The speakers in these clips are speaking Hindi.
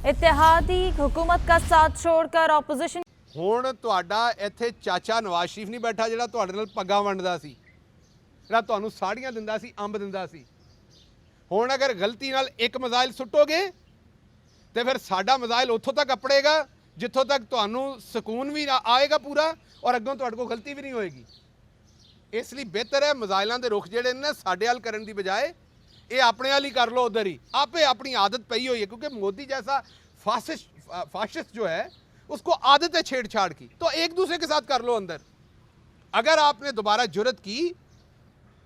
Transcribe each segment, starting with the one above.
इत्तेहादी हुकूमत का साथ छोड़कर ऑपोजिशन। ਹੁਣ ਤੁਹਾਡਾ ਇੱਥੇ ਚਾਚਾ ਨਵਾਜ਼ ਸ਼ਰੀਫ ਨਹੀਂ ਬੈਠਾ ਜਿਹੜਾ ਤੁਹਾਡੇ ਨਾਲ ਪੱਗਾਂ ਵੰਡਦਾ ਸੀ, ਜਿਹੜਾ ਤੁਹਾਨੂੰ ਸਾੜੀਆਂ ਦਿੰਦਾ ਸੀ, ਅੰਬ ਦਿੰਦਾ ਸੀ। ਹੁਣ ਅਗਰ ਗਲਤੀ ਨਾਲ ਇੱਕ ਮਿਜ਼ਾਈਲ ਸੁੱਟੋਗੇ ਤੇ ਫਿਰ ਸਾਡਾ ਮਿਜ਼ਾਈਲ ਉੱਥੋਂ ਤੱਕ ਅਪੜੇਗਾ ਜਿੱਥੋਂ ਤੱਕ ਤੁਹਾਨੂੰ ਸਕੂਨ ਵੀ ਆਏਗਾ ਪੂਰਾ, ਔਰ ਅੱਗੋਂ ਤੁਹਾਡੇ ਕੋਲ ਗਲਤੀ ਵੀ ਨਹੀਂ ਹੋਏਗੀ। ਇਸ ਲਈ ਬਿਹਤਰ ਹੈ ਮਿਜ਼ਾਈਲਾਂ ਦੇ ਰੁਖ ਜਿਹੜੇ ਨੇ ਸਾਡੇ ਵੱਲ ਕਰਨ ਦੀ ਬਜਾਏ ਇਹ ਆਪਣੇ ਵੱਲ ਹੀ ਕਰ ਲਓ, उधर ही। आपे अपनी आदत पई हुई है, क्योंकि मोदी जैसा फाशिस्ट जो है उसको आदत है छेड़छाड़ की, तो एक दूसरे के साथ कर लो अंदर। अगर आपने दोबारा जुर्रत की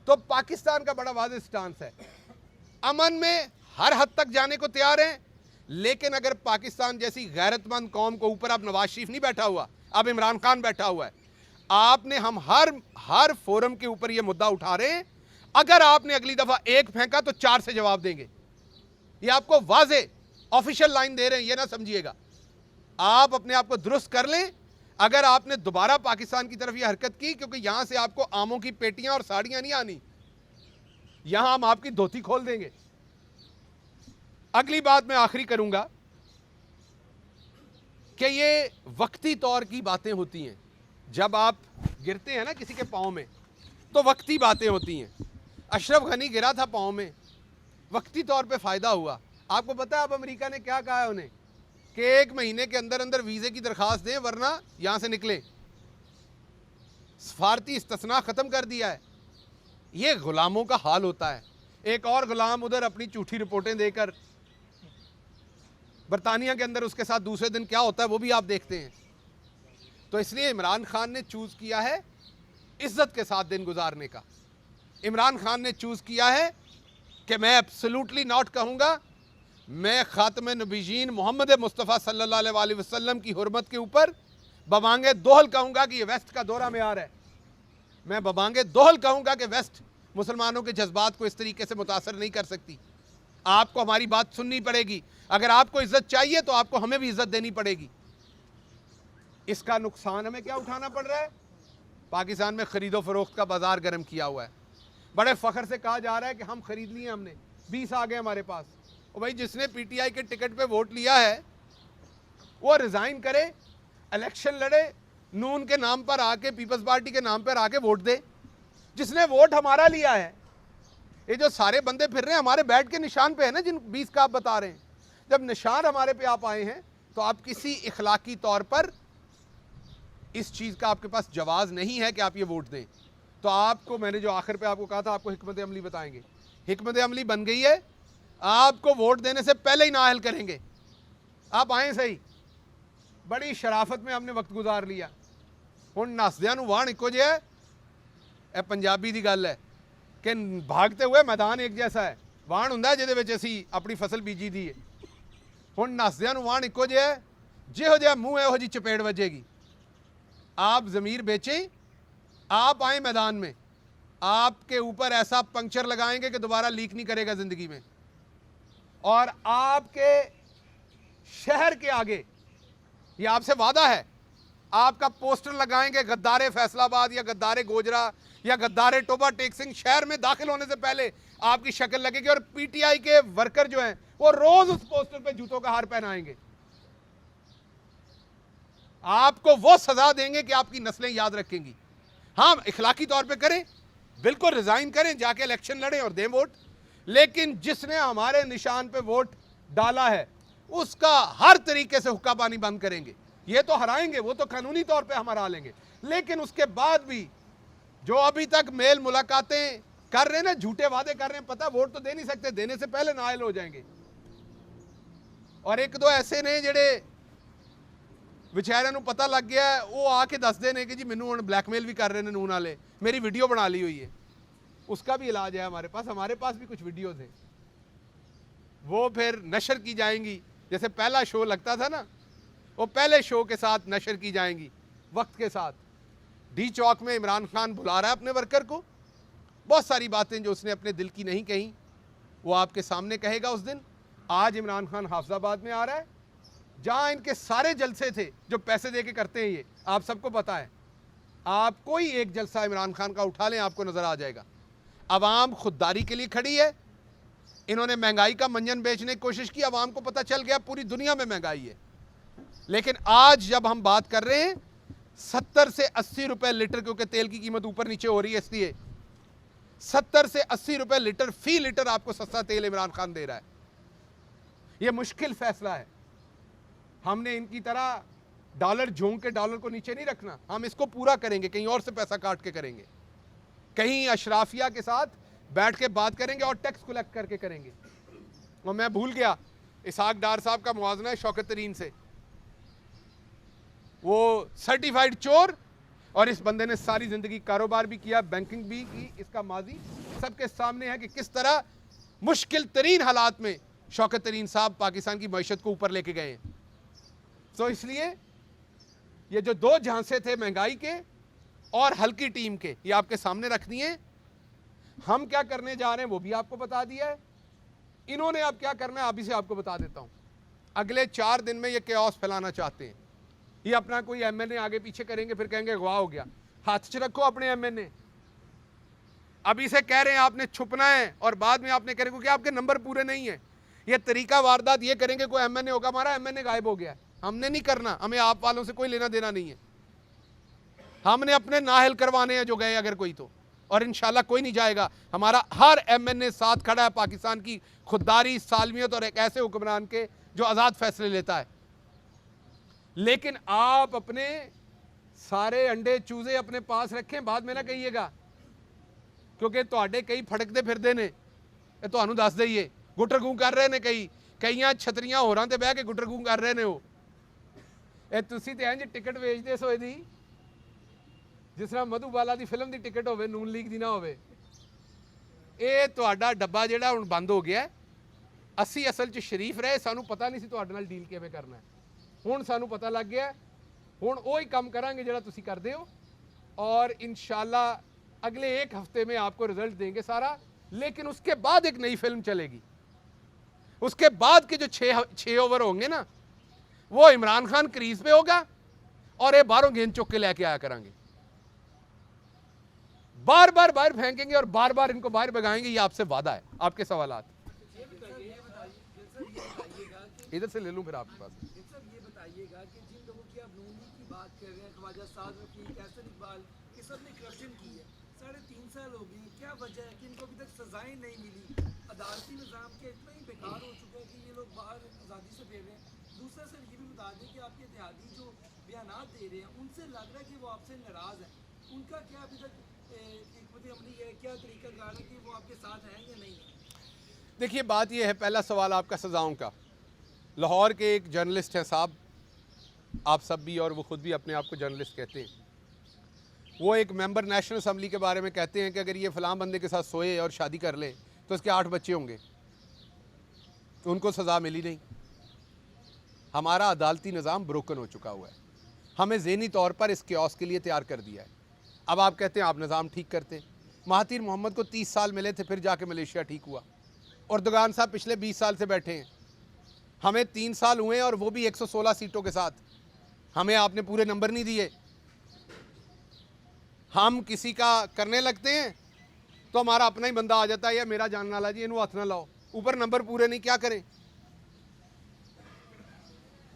तो पाकिस्तान का बड़ा वाज़ेह स्टांस है, अमन में हर हद तक जाने को तैयार हैं, लेकिन अगर पाकिस्तान जैसी गैरतमंद कौम को ऊपर अब नवाज शरीफ नहीं बैठा हुआ, अब इमरान खान बैठा हुआ है, आपने हम हर फोरम के ऊपर ये मुद्दा उठा रहे हैं। अगर आपने अगली दफा एक फेंका तो 4 से जवाब देंगे, ये आपको वाजे ऑफिशियल लाइन दे रहे हैं, ये ना समझिएगा। आप अपने आप को दुरुस्त कर लें अगर आपने दोबारा पाकिस्तान की तरफ ये हरकत की, क्योंकि यहां से आपको आमों की पेटियां और साड़ियां नहीं आनी, यहां हम आपकी धोती खोल देंगे। अगली बात मैं आखिरी करूंगा कि ये वक्ती तौर की बातें होती हैं। जब आप गिरते हैं ना किसी के पांव में तो वक्ती बातें होती हैं। अशरफ गनी गिरा था पांव में, वक्ती तौर पे फ़ायदा हुआ। आपको पता है अब अमेरिका ने क्या कहा है उन्हें कि 1 महीने के अंदर अंदर वीज़े की दरख्वास्त दें वरना यहाँ से निकलें। सफारती इस्तिस्ना ख़त्म कर दिया है। ये ग़ुलामों का हाल होता है। एक और ग़ुलाम उधर अपनी झूठी रिपोर्टें देकर बरतानिया के अंदर, उसके साथ दूसरे दिन क्या होता है वो भी आप देखते हैं। तो इसलिए इमरान खान ने चूज़ किया है इज़्ज़त के साथ दिन गुजारने का। इमरान खान ने चूज़ किया है कि मैं एब्सोल्युटली नॉट कहूँगा, मैं ख़ातम नबीयीन मोहम्मद मुस्तफ़ा सल्लल्लाहु अलैहि वसल्लम की हुर्मत के ऊपर बबांगे दोहल कहूँगा कि ये वेस्ट का दौरा में आ रहा है। मैं बबांगे दोहल कहूँगा कि वेस्ट मुसलमानों के जज्बात को इस तरीके से मुतासर नहीं कर सकती। आपको हमारी बात सुननी पड़ेगी। अगर आपको इज़्ज़त चाहिए तो आपको हमें भी इज़्ज़त देनी पड़ेगी। इसका नुकसान हमें क्या उठाना पड़ रहा है? पाकिस्तान में ख़रीदो फ़रोख्त का बाज़ार गर्म किया हुआ है। बड़े फ़ख्र से कहा जा रहा है कि हम ख़रीद लिए, हमने 20 आ गए हमारे पास। और भाई जिसने पीटीआई के टिकट पे वोट लिया है वो रिज़ाइन करे, इलेक्शन लड़े, नून के नाम पर आके, पीपल्स पार्टी के नाम पर आके वोट दे। जिसने वोट हमारा लिया है, ये जो सारे बंदे फिर रहे हैं हमारे बैट के निशान पे है ना, जिन 20 का आप बता रहे हैं, जब निशान हमारे पे आप आए हैं तो आप किसी इखलाकी तौर पर इस चीज़ का आपके पास जवाज़ नहीं है कि आप ये वोट दें। तो आपको मैंने जो आखिर पे आपको कहा था आपको हिकमत अमली बताएंगे, हिकमत अमली बन गई है। आपको वोट देने से पहले ही नाअहल करेंगे। आप आए सही, बड़ी शराफत में हमने वक्त गुजार लिया। हुण नसदियां नूं वाहण इक्को जिहा है। यह पंजाबी की गल है कि भागते हुए मैदान एक जैसा है। वाहण हुंदा है जिहदे विच असीं अपनी फसल बीजी दी है। हुण नसदियां नूं वाहण इक्को जिहा है, जिहो जिहा मूँह है उहो जी चपेड़ वजेगी। आप ज़मीर बेचें, आप आए मैदान में, आपके ऊपर ऐसा पंक्चर लगाएंगे कि दोबारा लीक नहीं करेगा ज़िंदगी में। और आपके शहर के आगे, ये आपसे वादा है, आपका पोस्टर लगाएंगे गद्दारे फैसलाबाद या गद्दारे गोजरा या गद्दारे टोबा टेक सिंह। शहर में दाखिल होने से पहले आपकी शक्ल लगेगी और पीटीआई के वर्कर जो हैं वो रोज़ उस पोस्टर पे जूतों का हार पहनाएंगे। आपको वो सज़ा देंगे कि आपकी नस्लें याद रखेंगी। हाँ, इखलाकी तौर पे करें, बिल्कुल रिज़ाइन करें, जाके इलेक्शन लड़ें और दें वोट। लेकिन जिसने हमारे निशान पे वोट डाला है उसका हर तरीके से हुक्का पानी बंद करेंगे। ये तो हराएंगे, वो तो कानूनी तौर पे हम हरा लेंगे, लेकिन उसके बाद भी जो अभी तक मेल मुलाकातें कर रहे हैं ना, झूठे वादे कर रहे हैं, पता वोट तो दे नहीं सकते, देने से पहले नाअहल हो जाएंगे। और एक दो ऐसे ने जेड़े बेचारिਆਂ ਨੂੰ पता लग गया है, वो आके दसदे ने कि जी मैनू हुण ब्लैकमेल भी कर रहे हैं नून वाले, मेरी वीडियो बना ली हुई है। उसका भी इलाज है हमारे पास भी कुछ वीडियोज़ हैं, वो फिर नशर की जाएंगी। जैसे पहला शो लगता था ना, वो पहले शो के साथ नशर की जाएंगी वक्त के साथ। डी चौक में इमरान खान बुला रहा है अपने वर्कर को, बहुत सारी बातें जो उसने अपने दिल की नहीं कही वो आपके सामने कहेगा उस दिन। आज इमरान खान हाफिजाबाद में आ रहा है, जहाँ इनके सारे जलसे थे जो पैसे दे के करते हैं, ये आप सबको पता है। आप कोई एक जलसा इमरान खान का उठा लें, आपको नज़र आ जाएगा। अवाम खुददारी के लिए खड़ी है, इन्होंने महंगाई का मंजन बेचने की कोशिश की, आवाम को पता चल गया पूरी दुनिया में महंगाई है। लेकिन आज जब हम बात कर रहे हैं 70 से 80 रुपए लीटर, क्योंकि तेल की कीमत ऊपर नीचे हो रही है, इसलिए 70 से 80 रुपए लीटर फी लीटर आपको सस्ता तेल इमरान खान दे रहा है। यह मुश्किल फैसला है। हमने इनकी तरह डॉलर झोंक के डॉलर को नीचे नहीं रखना, हम इसको पूरा करेंगे, कहीं और से पैसा काट के करेंगे, कहीं अशराफिया के साथ बैठ के बात करेंगे और टैक्स कलेक्ट करके करेंगे। और मैं भूल गया, इसहाक डार साहब का मुआवजा है शौकत तरीन से, वो सर्टिफाइड चोर, और इस बंदे ने सारी जिंदगी कारोबार भी किया, बैंकिंग भी की, इसका माजी सबके सामने है कि किस तरह मुश्किल तरीन हालात में शौकत तरीन साहब पाकिस्तान की मईशत को ऊपर लेके गए हैं। तो इसलिए ये जो दो झांसे थे महंगाई के और हल्की टीम के, ये आपके सामने रख दिए। हम क्या करने जा रहे हैं वो भी आपको बता दिया है, इन्होंने अब क्या करना है अभी से आपको बता देता हूं। अगले 4 दिन में ये कैओस फैलाना चाहते हैं। ये अपना कोई एमएनए आगे पीछे करेंगे, फिर कहेंगे अगवा हो गया। हाथ से रखो अपने एमएनए, अभी से कह रहे हैं आपने छुपना है और बाद में आपने करेंगे कि आपके नंबर पूरे नहीं है। ये तरीका वारदात ये करेंगे, कोई एमएनए होगा, हमारा एमएनए गायब हो गया। हमने नहीं करना, हमें आप वालों से कोई लेना देना नहीं है। हमने अपने नाहल करवाने हैं जो गए अगर कोई तो, और इंशाल्लाह कोई नहीं जाएगा। हमारा हर एमएनए साथ खड़ा है पाकिस्तान की खुददारी, सालमियत और एक ऐसे हुक्मरान के जो आज़ाद फैसले लेता है। लेकिन आप अपने सारे अंडे चूजे अपने पास रखें, बाद में ना कहिएगा, क्योंकि तुहाडे कई फड़कते फिरदे ने, तुहानू दस दईए गुटरगू कर रहे ने, कईयां छतरियां होरां ते बह के गुटरगू कर रहे ने। वो तुसी ते इंज टिकट वेचदे सोए दी जिस तरह मधुबाला की फिल्म की टिकट होवे, नून लीग की ना होवे। ये तुहाडा डब्बा जिहड़ा हुण बंद हो गया। असी असल च शरीफ रहे, सानू पता नहीं सी तुहाडे नाल डील किवें करना है। हुण सानू पता लग गया, हुण ओही काम करांगे जिहड़ा तुसी करदे हो, और इंशाल्लाह अगले 1 हफ्ते में आपको रिजल्ट देंगे सारा। लेकिन उसके बाद एक नई फिल्म चलेगी। उसके बाद के जो 6 ओवर होंगे ना, वो इमरान खान क्रीज पे होगा और ये बाहरों गेंद चुक के लेके आया करांगे, बार बार बाहर फेंकेंगे और बार बार इनको बाहर भगाएंगे। ये आपसे वादा है। आपके सवालात इधर से ले लूं फिर आपके पास। ये बताइएगा कि जिन लोगों की आप नून लीग की बात कर रहे हैं, ख्वाजा साद रफीक, कैसर इकबाल, ये सब ने करप्शन की है, 3.5 साल हो गए, क्या वजह है कि इनको अभी तक सजाएं नहीं मिली? अदालती निज़ाम के इतना ही बेकार हो चुका है कि ये लोग बाहर आज़ादी से फिर रहे हैं। दूसरा सर ये भी बता दें कि आपके इत्तेहादी जो बयानात दे रहे हैं, उनसे लग रहा है कि वो आपसे नाराज़ है। उनका क्या अभी तक हिकमत अमली है, क्या तरीक़ाकार है कि वो आपके साथ हैं या नहीं? देखिए, बात यह है, पहला सवाल आपका सजाओं का। लाहौर के एक जर्नलिस्ट हैं साहब, आप सब भी, और वो ख़ुद भी अपने आप को जर्नलिस्ट कहते हैं। वो एक मेंबर नेशनल असम्बली के बारे में कहते हैं कि अगर ये फ़लाँ बंदे के साथ सोए और शादी कर ले तो उसके 8 बच्चे होंगे। तो उनको सज़ा मिली नहीं। हमारा अदालती निज़ाम ब्रोकन हो चुका हुआ है। हमें ज़हनी तौर पर इस क्योस के लिए तैयार कर दिया है। अब आप कहते हैं आप निज़ाम ठीक करते। महातीर मोहम्मद को 30 साल मिले थे, फिर जाके मलेशिया ठीक हुआ। उर्दुगान साहब पिछले 20 साल से बैठे हैं। हमें 3 साल हुए और वो भी 116 सीटों के साथ। हमें आपने पूरे नंबर नहीं दिए। हम किसी का करने लगते हैं तो हमारा अपना ही बंदा आ जाता है, या मेरा जानने वाला जी इन्हों हाथ ना लाओ, ऊपर नंबर पूरे नहीं, क्या करें?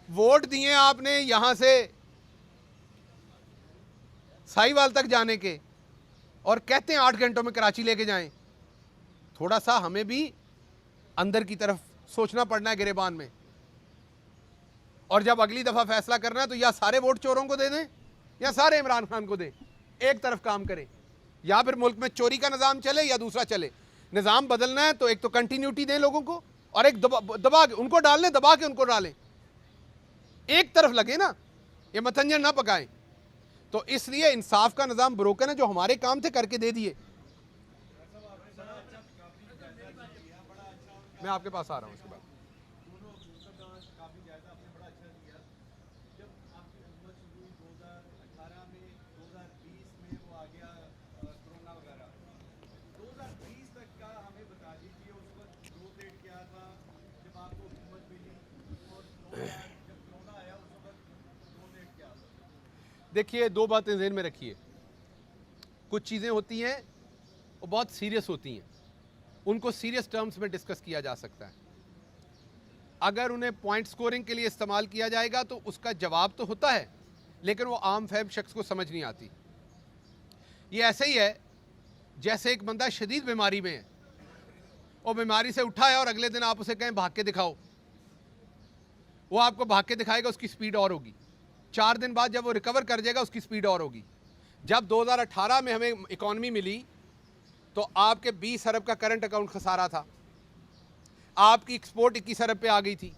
वोट दिए आपने यहां से साहिवाल तक जाने के, और कहते हैं 8 घंटों में कराची लेके जाएं। थोड़ा सा हमें भी अंदर की तरफ सोचना पड़ना है गिरेबान में। और जब अगली दफा फैसला करना है तो या सारे वोट चोरों को दे दें या सारे इमरान खान को दें। एक तरफ काम करें, या फिर मुल्क में चोरी का निज़ाम चले या दूसरा चले। निज़ाम बदलना है तो एक तो कंटिन्यूटी दें लोगों को, और एक दबा के उनको डालने, दबा के उनको डालें। एक तरफ लगे ना, ये मतंजन ना पकाएं। तो इसलिए इंसाफ का निज़ाम ब्रोकन है। जो हमारे काम थे करके दे दिए। मैं आपके पास आ रहा हूँ इसके बाद। देखिए, 2 बातें ज़हन में रखिए। कुछ चीज़ें होती हैं वो बहुत सीरियस होती हैं, उनको सीरियस टर्म्स में डिस्कस किया जा सकता है। अगर उन्हें पॉइंट स्कोरिंग के लिए इस्तेमाल किया जाएगा तो उसका जवाब तो होता है, लेकिन वो आम फहम शख्स को समझ नहीं आती। ये ऐसे ही है जैसे एक बंदा शदीद बीमारी में है, वो बीमारी से उठा है और अगले दिन आप उसे कहें भाग के दिखाओ, वो आपको भाग के दिखाएगा, उसकी स्पीड और होगी। 4 दिन बाद जब वो रिकवर कर जाएगा उसकी स्पीड और होगी। जब 2018 में हमें इकॉनमी मिली तो आपके 20 अरब का करंट अकाउंट खसारा था, आपकी एक्सपोर्ट 21 अरब पे आ गई थी।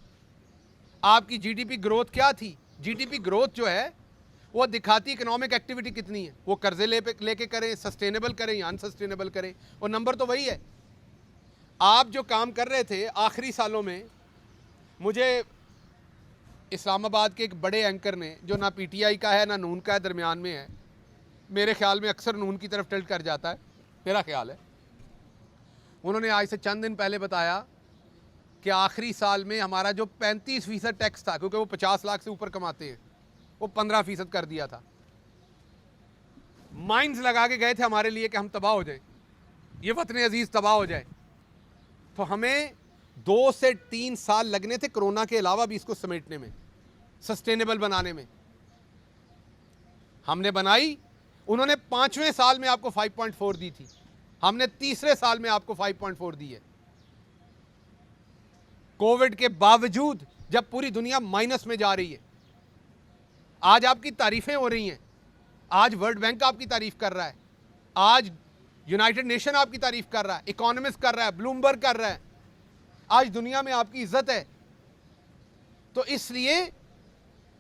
आपकी जीडीपी ग्रोथ क्या थी? जीडीपी ग्रोथ जो है वो दिखाती इकोनॉमिक एक्टिविटी कितनी है, वो कर्जे लेके करें, सस्टेनेबल करें या अनसस्टेनेबल करें, वो नंबर तो वही है। आप जो काम कर रहे थे आखिरी सालों में, मुझे इस्लामाबाद के एक बड़े एंकर ने, जो ना पीटीआई का है ना नून का है, दरमियान में है, मेरे ख्याल में अक्सर नून की तरफ टिल्ट कर जाता है, मेरा ख्याल है, उन्होंने आज से चंद दिन पहले बताया कि आखिरी साल में हमारा जो 35% टैक्स था, क्योंकि वो 50 लाख से ऊपर कमाते हैं, वो 15% कर दिया था। माइंस लगा के गए थे हमारे लिए कि हम तबाह हो जाएं, ये वतन अजीज तबाह हो जाए। तो हमें 2 से 3 साल लगने थे कोरोना के अलावा भी इसको समेटने में, सस्टेनेबल बनाने में। हमने बनाई, उन्होंने 5वें साल में आपको 5.4 दी थी, हमने तीसरे साल में आपको 5.4 दी है। कोविड के बावजूद जब पूरी दुनिया माइनस में जा रही है, आज आपकी तारीफें हो रही हैं, आज वर्ल्ड बैंक आपकी तारीफ कर रहा है, आज यूनाइटेड नेशन आपकी तारीफ कर रहा है, इकोनॉमिस्ट कर रहा है, ब्लूमबर्ग कर रहा है, आज दुनिया में आपकी इज्जत है। तो इसलिए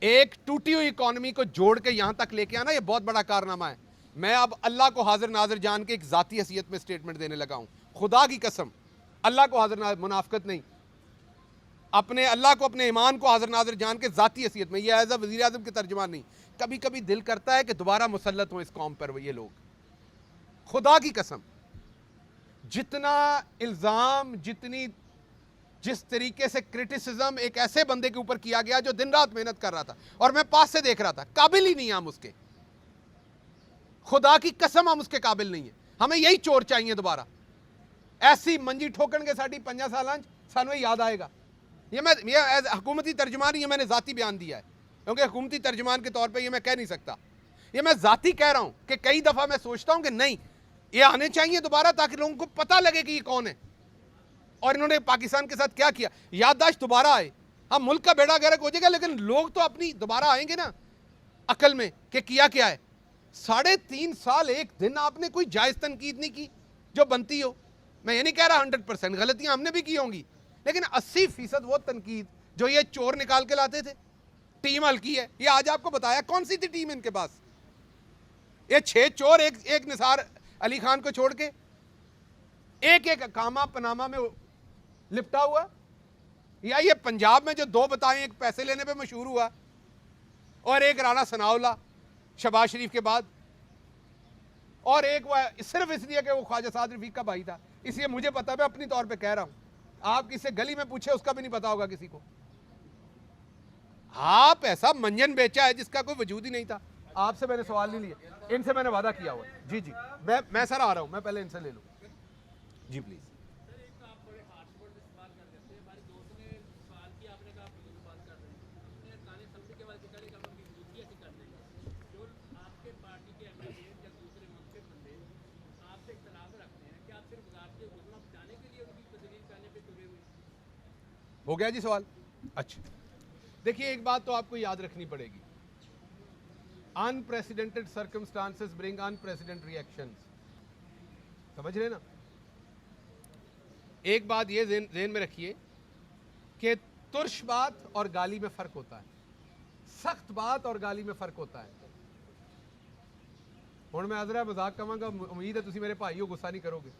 एक टूटी हुई इकोनॉमी को जोड़ के यहां तक लेके आना, यह बहुत बड़ा कारनामा है। मैं अब अल्लाह को हाजिर नाजिर जान के एक जाती हैसियत में स्टेटमेंट देने लगा हूं, खुदा की कसम, अल्लाह को हाजिर नाजिर, मुनाफिकत नहीं, अपने अल्लाह को, अपने ईमान को हाजिर नाजिर जान के जाती हैसियत में, ये एज अ वज़ीर आज़म के तर्जुमान नहीं। कभी कभी दिल करता है कि दोबारा मुसल्लत हो इस कौम पर ये लोग, खुदा की कसम। जितना इल्ज़ाम, जिस तरीके से क्रिटिसिज्म एक ऐसे बंदे के ऊपर किया गया जो दिन रात मेहनत कर रहा था, और मैं पास से देख रहा था, काबिल ही नहीं है हम उसके, खुदा की कसम हम उसके काबिल नहीं है। हमें यही चोर चाहिए दोबारा, ऐसी मंजी ठोकन के साड़ी 50 साल सानू याद आएगा। ये हुकूमती तर्जुमान, ये मैंने जाती बयान दिया है, क्योंकि हुकूमती तर्जुमान के तौर पे ये मैं कह नहीं सकता, ये मैं जाती कह रहा हूं कि कई दफा मैं सोचता हूं कि नहीं, ये आने चाहिए दोबारा, ताकि लोगों को पता लगे कि ये कौन है और इन्होंने पाकिस्तान के साथ क्या किया। याददाश्त दोबारा आए, हम मुल्क का बेड़ा गर्क हो जाएगा, लेकिन लोग तो अपनी दोबारा आएंगे ना अकल में कि किया क्या है। 3.5 साल एक दिन आपने कोई जायज तनकीद नहीं की जो बनती हो। मैं ये नहीं कह रहा 100% गलतियां हमने भी की होंगी, लेकिन 80% वो तनकीद जो ये चोर निकाल के लाते थे, टीम हल्की है, ये आज आपको बताया कौन सी थी टीम इनके पास। ये 6 चोर, एक निसार अली खान को छोड़ के, एक कामा पनामा में लिपटा हुआ, या ये पंजाब में जो 2 बताएं, एक पैसे लेने पे मशहूर हुआ और एक राणा सनाउल्लाह शहबाज शरीफ के बाद, और एक वो सिर्फ इसलिए कि वो ख्वाजा साद रफीक का भाई था, इसलिए मुझे पता, मैं अपनी तौर पे कह रहा हूं, आप किसी गली में पूछे उसका भी नहीं पता होगा किसी को। आप ऐसा मंजन बेचा है जिसका कोई वजूद ही नहीं था। आपसे मैंने सवाल नहीं लिए, इनसे मैंने वादा किया हुआ है। जी, मैं सर आ रहा हूं, मैं पहले इनसे ले लूं। जी प्लीज। हो गया जी सवाल? अच्छा, देखिए एक बात तो आपको याद रखनी पड़ेगी, unprecedented circumstances bring unprecedented reactions, समझ रहे ना? एक बात ये ज़हन में रखिए कि तुर्श बात और गाली में फर्क होता है, सख्त बात और गाली में फर्क होता है। हुण मैं अजरा मजाक कवांगा, उम्मीद है तुसी मेरे भाई हो, गुस्सा नहीं करोगे।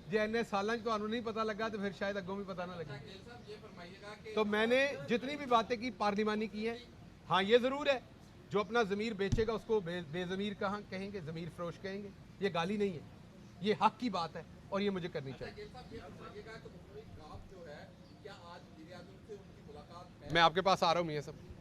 जे इन्ने सालां च तुहानू नहीं पता लगा तो फिर शायद अगों भी पता ना लगे। तो मैंने जितनी भी बातें की पार्लिमानी की हैं, हाँ ये ज़रूर है, जो अपना ज़मीर बेचेगा उसको बेज़मीर कहाँ कहेंगे, ज़मीर फरोश कहेंगे, ये गाली नहीं है, ये हक की बात है और ये मुझे करनी चाहिए। मैं आपके पास आ रहा हूँ मियां साहब।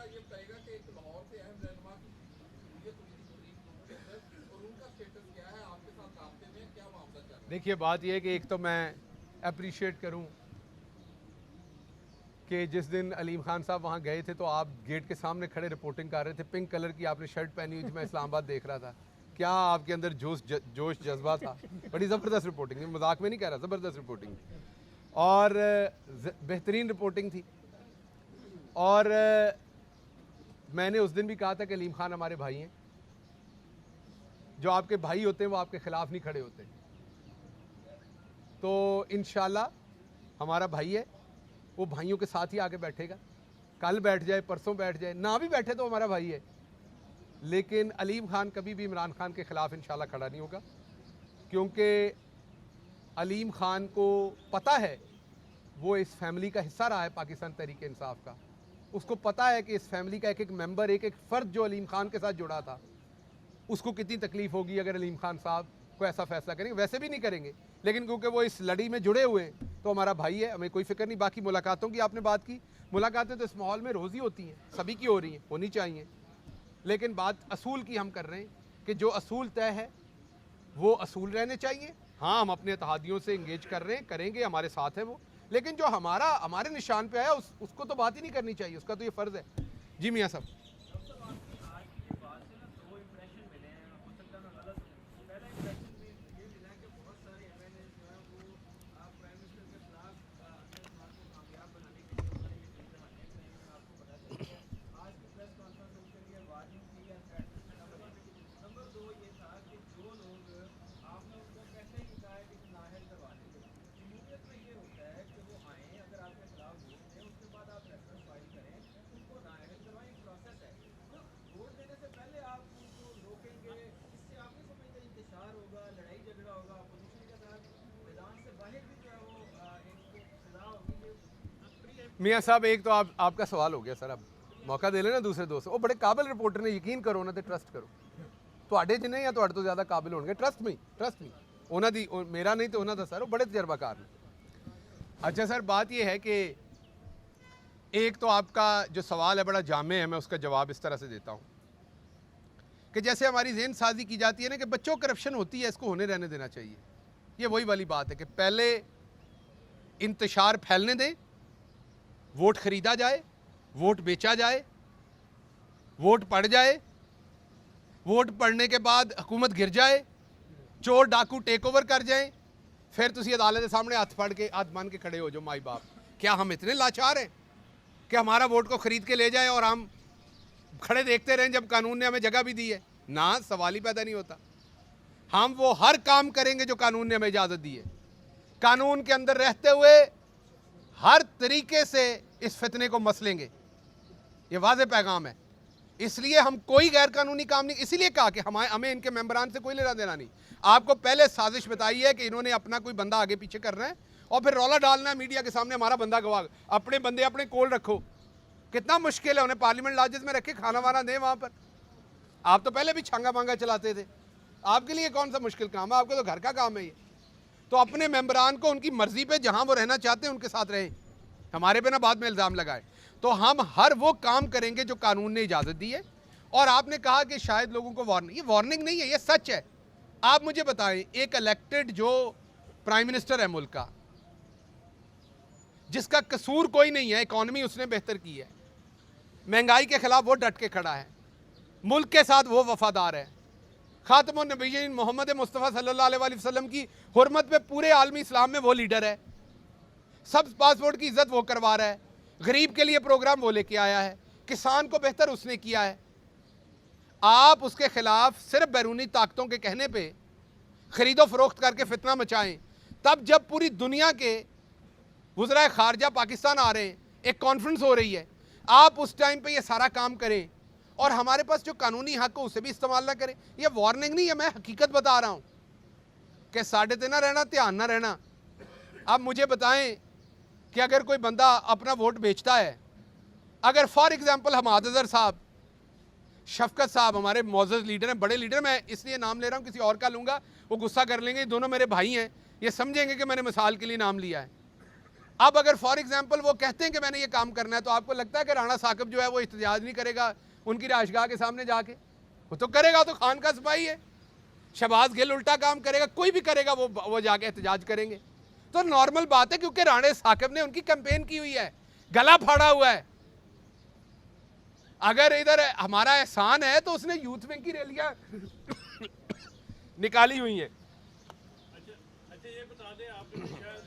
जरा ये बताएगा कि एक लाहौर से अहम रहनुमा की हुर्रियत हुई थी सुप्रीम कोर्ट के अंदर, और उनका स्टेटस क्या है, आपके साथ राब्ते में क्या मामला चल रहा है? देखिए बात यह है कि एक तो मैं अप्रिशिएट करूं कि जिस दिन अलीम खान साहब वहाँ गए थे तो आप गेट के सामने खड़े रिपोर्टिंग कर रहे थे, पिंक कलर की आपने शर्ट पहनी हुई थी, मैं इस्लामाबाद देख रहा था, क्या आपके अंदर जोश जज्बा था, बड़ी ज़बरदस्त रिपोर्टिंग, मजाक में नहीं कह रहा, ज़बरदस्त रिपोर्टिंग और बेहतरीन रिपोर्टिंग थी। और मैंने उस दिन भी कहा था कि अलीम खान हमारे भाई हैं, जो आपके भाई होते हैं वो आपके खिलाफ नहीं खड़े होते, तो इंशाल्लाह हमारा भाई है, वो भाइयों के साथ ही आके बैठेगा, कल बैठ जाए परसों बैठ जाए, ना भी बैठे तो हमारा भाई है, लेकिन अलीम खान कभी भी इमरान खान के ख़िलाफ़ इंशाल्लाह खड़ा नहीं होगा, क्योंकि अलीम खान को पता है वो इस फैमिली का हिस्सा रहा है पाकिस्तान तहरीक इंसाफ का, उसको पता है कि इस फैमिली का एक एक मेंबर, एक एक फ़र्द जो अलीम खान के साथ जुड़ा था, उसको कितनी तकलीफ़ होगी अगर अलीम खान साहब को ऐसा फैसला करेंगे। वैसे भी नहीं करेंगे, लेकिन क्योंकि वो इस लड़ी में जुड़े हुए हैं तो हमारा भाई है, हमें कोई फिक्र नहीं। बाकी मुलाकातों की आपने बात की, मुलाकातें तो इस माहौल में रोज़ ही होती हैं, सभी की हो रही हैं, होनी चाहिए, लेकिन बात असूल की हम कर रहे हैं कि जो असूल तय है वो असूल रहने चाहिए। हाँ, हम अपने इत्तेहादियों से इंगेज कर रहे हैं, करेंगे, हमारे साथ है वो, लेकिन जो हमारे निशान पे आया उसको तो बात ही नहीं करनी चाहिए, उसका तो ये फ़र्ज़ है। जी मियाँ साहब, मियाँ साहब एक तो आपका सवाल हो गया सर, अब मौका दे लेना दूसरे दोस्त, वो बड़े काबिल रिपोर्टर ने, यकीन करो ना तो ट्रस्ट करो, ਤੁਹਾਡੇ ਜਿੰਨੇ ਜਾਂ ਤੁਹਾਡੇ ਤੋਂ ज़्यादा काबिल होंगे, ट्रस्ट मी ਉਹਨਾਂ ਦੀ मेरा नहीं तो ਉਹਨਾਂ ਦਾ सर, वो बड़े तजर्बाकार ने। अच्छा सर, बात ये है कि एक तो आपका जो सवाल है बड़ा जामे है, मैं उसका जवाब इस तरह से देता हूँ कि जैसे हमारी ज़हन साजी की जाती है ना कि बच्चों करप्शन होती है, इसको होने रहने देना चाहिए, ये वही वाली बात है कि पहले इंतशार फैलने दें, वोट ख़रीदा जाए, वोट बेचा जाए, वोट पड़ जाए, वोट पड़ने के बाद हुकूमत गिर जाए, चोर डाकू टेक ओवर कर जाएं, फिर तुसी अदालत के सामने हाथ फड़ के हाथ मान के खड़े हो जाओ माई बाप। क्या हम इतने लाचार हैं कि हमारा वोट को ख़रीद के ले जाए और हम खड़े देखते रहें जब कानून ने हमें जगह भी दी है? ना, सवाल ही पैदा नहीं होता। हम वो हर काम करेंगे जो कानून ने हमें इजाज़त दी है, कानून के अंदर रहते हुए हर तरीके से इस फितने को मसलेंगे, ये वाज़ेह पैगाम है। इसलिए हम कोई गैर कानूनी काम नहीं, इसीलिए कहा कि हमें इनके मेंबरान से कोई लेना देना नहीं। आपको पहले साजिश बताई है कि इन्होंने अपना कोई बंदा आगे पीछे करना है और फिर रौला डालना है मीडिया के सामने, हमारा बंदा गवाह, अपने बंदे अपने कोल रखो। कितना मुश्किल है, उन्हें पार्लियामेंट लॉजेस में रखे, खाना वाना दें वहाँ पर। आप तो पहले भी छांगा मांगा चलाते थे, आपके लिए कौन सा मुश्किल काम है, आपके तो घर का काम है ये। तो अपने मेंबरान को उनकी मर्जी पे जहाँ वो रहना चाहते हैं उनके साथ रहें, हमारे पे ना बाद में इल्ज़ाम लगाए। तो हम हर वो काम करेंगे जो कानून ने इजाज़त दी है। और आपने कहा कि शायद लोगों को वार्निंग, ये वार्निंग नहीं है, ये सच है। आप मुझे बताएं, एक इलेक्टेड जो प्राइम मिनिस्टर है मुल्क का, जिसका कसूर कोई नहीं है, इकॉनमी उसने बेहतर की है, महंगाई के खिलाफ वो डट के खड़ा है, मुल्क के साथ वो वफादार है, खातमुन नबीयीन मोहम्मद मुस्तफ़ा सल्लल्लाहु अलैहि वसल्लम की हुर्मत पे पूरे आलमी इस्लाम में वो लीडर है, सब पासपोर्ट की इज्जत वो करवा रहा है, गरीब के लिए प्रोग्राम वो लेके आया है, किसान को बेहतर उसने किया है। आप उसके खिलाफ सिर्फ बैरूनी ताकतों के कहने पे खरीदो फरोख्त करके फितना मचाएं, तब जब पूरी दुनिया के वज़राए खारजा पाकिस्तान आ रहे हैं, एक कॉन्फ्रेंस हो रही है, आप उस टाइम पे ये सारा काम करें और हमारे पास जो कानूनी हक हो उसे भी इस्तेमाल ना करें। ये वार्निंग नहीं है, मैं हकीकत बता रहा हूँ कि साढ़े ते ना रहना, ध्यान ना रहना। अब मुझे बताएं कि अगर कोई बंदा अपना वोट बेचता है, अगर फॉर एग्जांपल हमाद अज़हर साहब, शफकत साहब हमारे मौजूद लीडर हैं, बड़े लीडर, मैं इसलिए नाम ले रहा हूँ, किसी और का लूँगा वो गुस्सा कर लेंगे, दोनों मेरे भाई हैं, ये समझेंगे कि मैंने मिसाल के लिए नाम लिया है। अब अगर फॉर एग्जांपल वो कहते हैं कि मैंने ये काम करना है, तो आपको लगता है कि राणा साकिब जो है वो इhtजाज नहीं करेगा उनकी राशगाह के सामने जाके? वो तो करेगा, तो खान का सिपाही है। शहबाज गिल उल्टा काम करेगा, कोई भी करेगा वो जाके एहतजाज करेंगे। तो नॉर्मल बात है, क्योंकि राणा साकिब ने उनकी कैंपेन की हुई है, गला फाड़ा हुआ है। अगर इधर हमारा एहसान है तो उसने यूथ विंग की रैलियां निकाली हुई हैं। अच्छा ये बता दें आपने शायद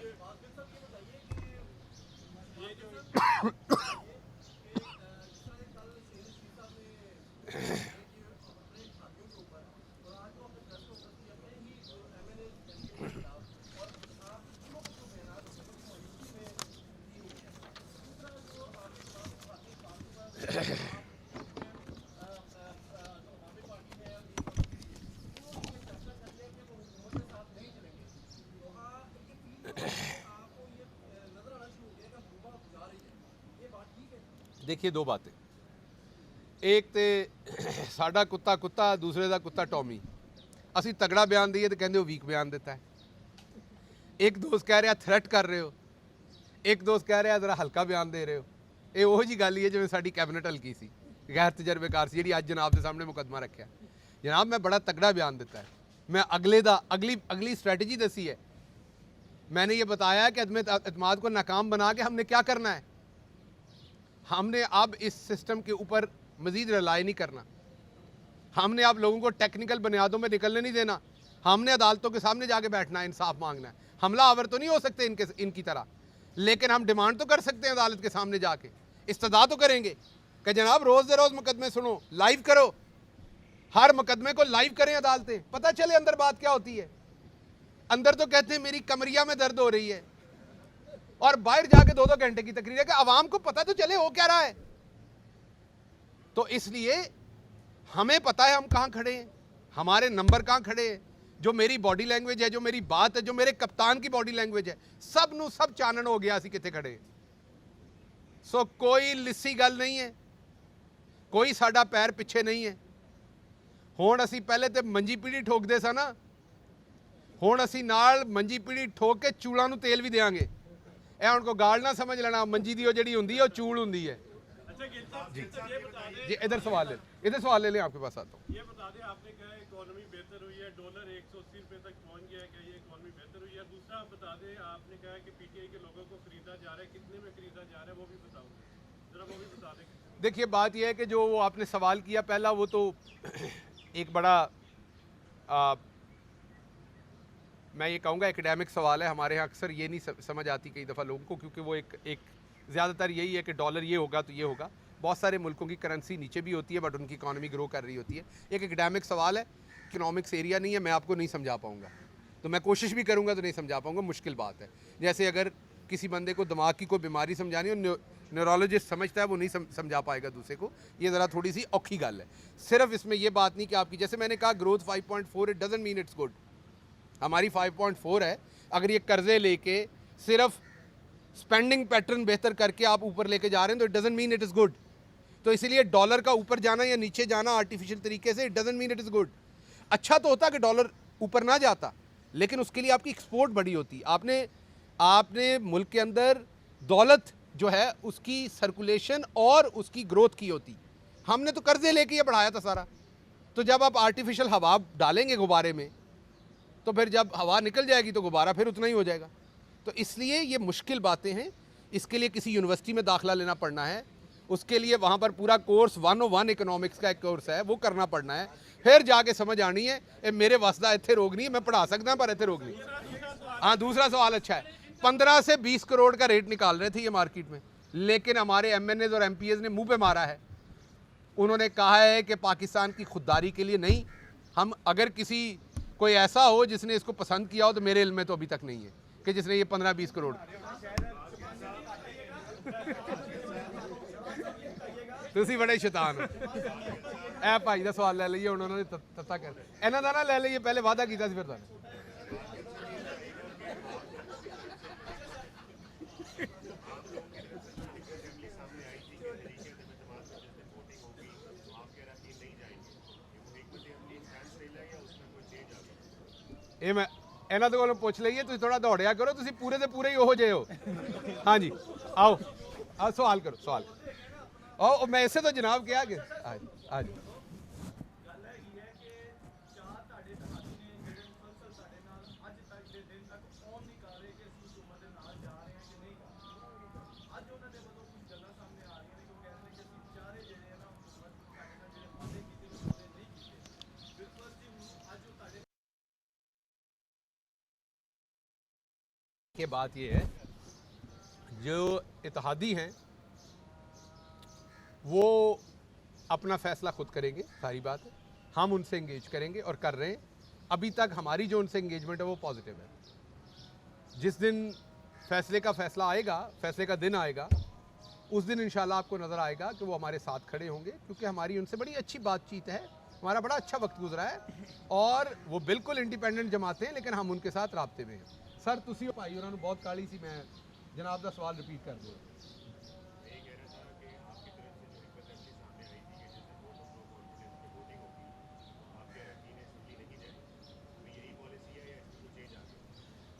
देखिए, दो बातें। एक तो साडा कुत्ता कुत्ता, दूसरे का कुत्ता टॉमी। असी तगड़ा बयान दईए तो कहते हो वीक बयान देता है। एक दोस्त कह रहा थ्रेट कर रहे हो, एक दोस्त कह रहा जरा हल्का बयान दे रहे हो। ये वो जी गल ही है जिवें साडी कैबिनेट हल्की सी, गैर तजर्बेकार सी, जी अज जनाब के सामने मुकदमा रखा। जनाब मैं बड़ा तगड़ा बयान दिता है, मैं अगली स्ट्रैटेजी दसी है। मैंने ये बताया कि एतमाद को नाकाम बना के हमने क्या करना है। हमने अब इस सिस्टम के ऊपर मजीद रिलाई नहीं करना। हमने अब लोगों को टेक्निकल बुनियादों में निकलने नहीं देना। हमने अदालतों के सामने जाके बैठना है, इंसाफ मांगना है। हमला आवर तो नहीं हो सकते इनकी तरह, लेकिन हम डिमांड तो कर सकते हैं अदालत के सामने जाके, इस्तदा तो करेंगे कि जनाब रोज़ दे रोज़ मुकदमे सुनो, लाइव करो, हर मुकदमे को लाइव करें अदालतें, पता चले अंदर बात क्या होती है। अंदर तो कहते हैं मेरी कमरिया में दर्द हो रही है, और बाहर जाके 2-2 घंटे की तकरीर है कि आवाम को पता तो चले हो क्या रहा है। तो इसलिए हमें पता है हम कहां खड़े हैं, हमारे नंबर कहां खड़े हैं। जो मेरी बॉडी लैंग्वेज है, जो मेरी बात है, जो मेरे कप्तान की बॉडी लैंग्वेज है, सब चानन हो गया असी कितने खड़े हैं। सो कोई लिस्सी गल नहीं है, कोई साडा पैर पिछे नहीं है। हुण असी पहले तो मंजी पीढ़ी ठोकदे सा ना, हुण असी नाल मंजी पीढ़ी ठोक के चूलों नूं तेल भी देंगे। ए उनको गाल ना समझ लेना, मंजी दी जिहड़ी हुंदी है वो चूल हुंदी है। अच्छा गिल साहब ये बता दें, जी इधर सवाल ले लें, आपके पास आता हूँ। ये बता दें आपने कहा इकोनॉमी बेहतर हुई है, डॉलर 180 रुपये तक पहुंच गया है, क्या ये इकोनॉमी बेहतर हुई है? दूसरा आप बता दें, आपने कहा कि पीटीआई के लोगों को खरीदा जा रहा है, कितने में खरीदा जा रहा है वो भी बताओ जरा, वो भी बता दें। देखिए बात यह है कि जो वो आपने सवाल किया पहला, वो तो एक बड़ा मैं ये कहूँगा एकेडमिक सवाल है। हमारे यहाँ अक्सर ये नहीं समझ आती कई दफ़ा लोगों को, क्योंकि वो एक ज़्यादातर यही है कि डॉलर ये होगा तो ये होगा। बहुत सारे मुल्कों की करेंसी नीचे भी होती है, बट उनकी इकॉनमी ग्रो कर रही होती है। एक एकेडमिक सवाल है, इकनॉमिक्स एरिया नहीं है, मैं आपको नहीं समझा पाऊँगा। तो मैं कोशिश भी करूँगा तो नहीं समझा पाऊँगा, मुश्किल बात है। जैसे अगर किसी बंदे को दिमाग की कोई बीमारी समझानी हो, न्यूरोलॉजिस्ट समझता है, वो नहीं समझा पाएगा दूसरे को। ये ज़रा थोड़ी सी औखी गल है। सिर्फ इसमें यह बात नहीं कि आपकी, जैसे मैंने कहा growth 5.4, it doesn't mean it's good. हमारी 5.4 है। अगर ये कर्जे लेके सिर्फ स्पेंडिंग पैटर्न बेहतर करके आप ऊपर लेके जा रहे हैं तो it doesn't mean it is good. तो इसीलिए डॉलर का ऊपर जाना या नीचे जाना आर्टिफिशियल तरीके से, it doesn't mean it is good. अच्छा तो होता कि डॉलर ऊपर ना जाता, लेकिन उसके लिए आपकी एक्सपोर्ट बड़ी होती। आपने मुल्क के अंदर दौलत जो है उसकी सर्कुलेशन और उसकी ग्रोथ की होती। हमने तो कर्जे लेके ये बढ़ाया था सारा। तो जब आप आर्टिफिशियल हवा डालेंगे गुब्बारे में, तो फिर जब हवा निकल जाएगी तो गुब्बारा फिर उतना ही हो जाएगा। तो इसलिए ये मुश्किल बातें हैं। इसके लिए किसी यूनिवर्सिटी में दाखिला लेना पड़ना है, उसके लिए वहाँ पर पूरा कोर्स 101 इकोनॉमिक्स का एक कोर्स है, वो करना पड़ना है, फिर जाके समझ आनी है। ये मेरे वास्ता इतने रोग नहीं है, मैं पढ़ा सकता पर इतने रोग नहीं। हाँ, दूसरा सवाल अच्छा है। 15 से 20 करोड़ का रेट निकाल रहे थे ये मार्केट में, लेकिन हमारे MNAs और MPAs ने मुंह पे मारा है। उन्होंने कहा है कि पाकिस्तान की खुददारी के लिए नहीं, हम अगर कोई ऐसा हो जिसने इसको पसंद किया हो, तो मेरे इल्म में तो अभी तक नहीं है कि जिसने ये 15-20 करोड़। तुसी बड़े शैतान हो। ए भाई का सवाल ले लीजिए, उन्होंने तत्ता कर इन्हों का ना ले लीजिए, पहले वादा किया फिर तुहानू। ये ਇਹਨਾਂ ਦੇ ਕੋਲੋਂ ਪੁੱਛ ਲਈਏ, ਤੁਸੀਂ ਥੋੜਾ ਦੌੜਿਆ ਕਰੋ, ਤੁਸੀਂ ਪੂਰੇ ਦੇ ਪੂਰੇ ਹੀ ਉਹੋ ਜਿਹੇ ਹੋ। ਹਾਂਜੀ ਆਓ ਆ ਸਵਾਲ ਕਰੋ, ਸਵਾਲ ਉਹ ਮੈਂ ਇਸੇ ਤੋਂ ਜਨਾਬ ਕਿਹਾ ਕਿ ਹਾਂਜੀ के बात ये है, जो इत्तेहादी हैं वो अपना फैसला खुद करेंगे, सारी बात है। हम उनसे इंगेज करेंगे और कर रहे हैं। अभी तक हमारी जो उनसे इंगेजमेंट है वो पॉजिटिव है। जिस दिन फैसले का फैसला आएगा, फैसले का दिन आएगा, उस दिन इंशाल्लाह आपको नज़र आएगा कि वो हमारे साथ खड़े होंगे, क्योंकि हमारी उनसे बड़ी अच्छी बातचीत है, हमारा बड़ा अच्छा वक्त गुजरा है और वो बिल्कुल इंडिपेंडेंट जमाते हैं, लेकिन हम उनके साथ राब्ते में हैं। सर तुसी भाई उन्होंने बहुत काली सी, मैं जनाब का सवाल रिपीट कर दूँ।